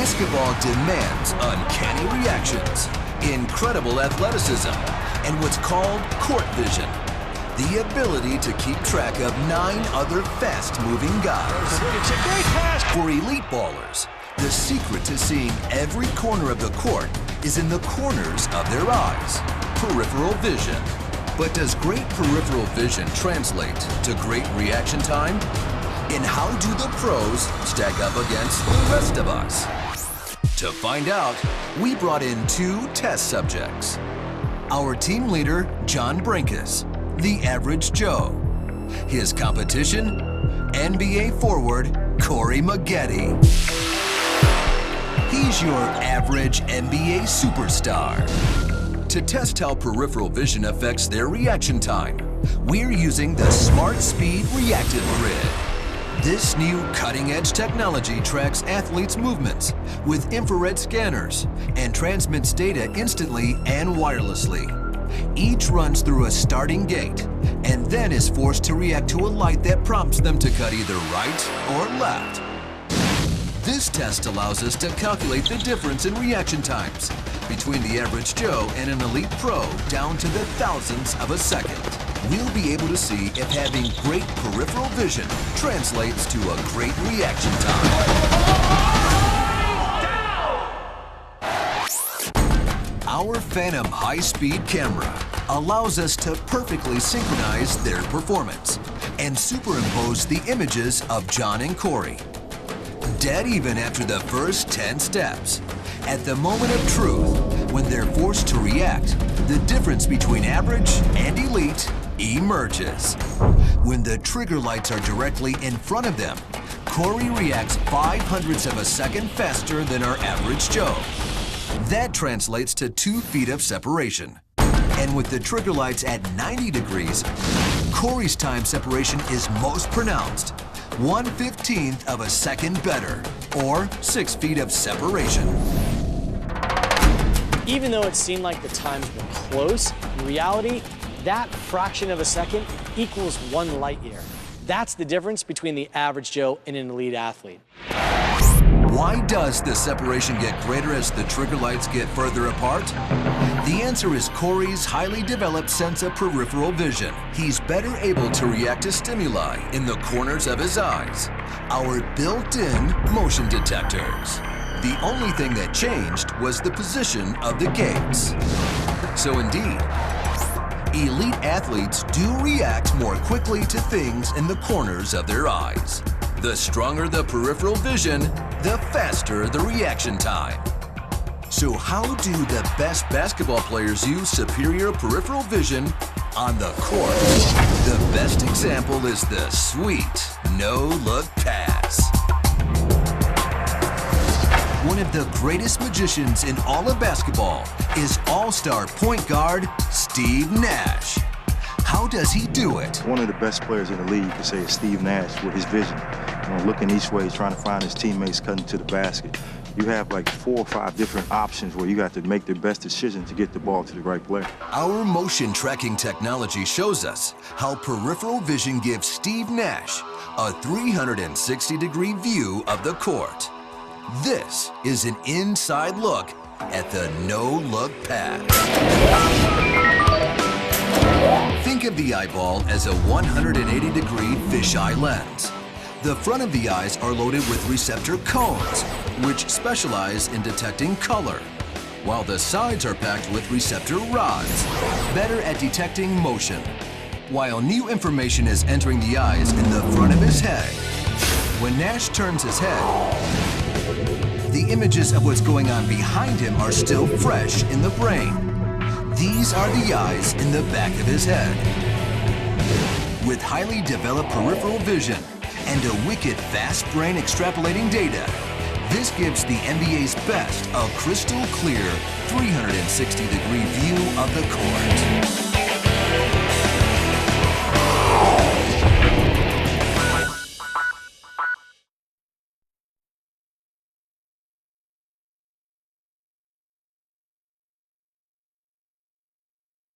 Basketball demands uncanny reactions, incredible athleticism, and what's called court vision. The ability to keep track of 9 other fast-moving guys. It's a great pass. For elite ballers, the secret to seeing every corner of the court is in the corners of their eyes. Peripheral vision. But does great peripheral vision translate to great reaction time? And how do the pros stack up against the rest of us? To find out, we brought in 2 test subjects. Our team leader, John Brenkus, the average Joe. His competition, NBA forward, Corey Maggette. He's your average NBA superstar. To test how peripheral vision affects their reaction time, we're using the Smart Speed Reactive Grid. This new cutting-edge technology tracks athletes' movements with infrared scanners and transmits data instantly and wirelessly. Each runs through a starting gate and then is forced to react to a light that prompts them to cut either right or left. This test allows us to calculate the difference in reaction times between the average Joe and an elite pro down to the thousandths of a second. We'll be able to see if having great peripheral vision translates to a great reaction time. Our Phantom high-speed camera allows us to perfectly synchronize their performance and superimpose the images of John and Corey. Dead even after the first 10 steps. At the moment of truth, when they're forced to react, the difference between average and elite emerges. When the trigger lights are directly in front of them, Corey reacts 0.05 of a second faster than our average Joe. That translates to 2 feet of separation. And with the trigger lights at 90 degrees, Corey's time separation is most pronounced. 1/15 of a second better, or 6 feet of separation. Even though it seemed like the times were close, in reality, that fraction of a second equals 1 light year. That's the difference between the average Joe and an elite athlete. Why does the separation get greater as the trigger lights get further apart? The answer is Corey's highly developed sense of peripheral vision. He's better able to react to stimuli in the corners of his eyes, our built-in motion detectors. The only thing that changed was the position of the gates. So indeed, elite athletes do react more quickly to things in the corners of their eyes. The stronger the peripheral vision, the faster the reaction time. So how do the best basketball players use superior peripheral vision on the court? The best example is the sweet no-look pass. One of the greatest magicians in all of basketball is all-star point guard Steve Nash. How does he do it? One of the best players in the league, you could say, is Steve Nash with his vision. Looking each way, trying to find his teammates cutting to the basket. You have like 4 or 5 different options where you got to make the best decision to get the ball to the right player. Our motion tracking technology shows us how peripheral vision gives Steve Nash a 360-degree view of the court. This is an inside look at the no-look pass. Think of the eyeball as a 180-degree fisheye lens. The front of the eyes are loaded with receptor cones, which specialize in detecting color, while the sides are packed with receptor rods, better at detecting motion. While new information is entering the eyes in the front of his head, when Nash turns his head, the images of what's going on behind him are still fresh in the brain. These are the eyes in the back of his head. With highly developed peripheral vision and a wicked fast brain extrapolating data, this gives the NBA's best a crystal clear 360-degree view of the court.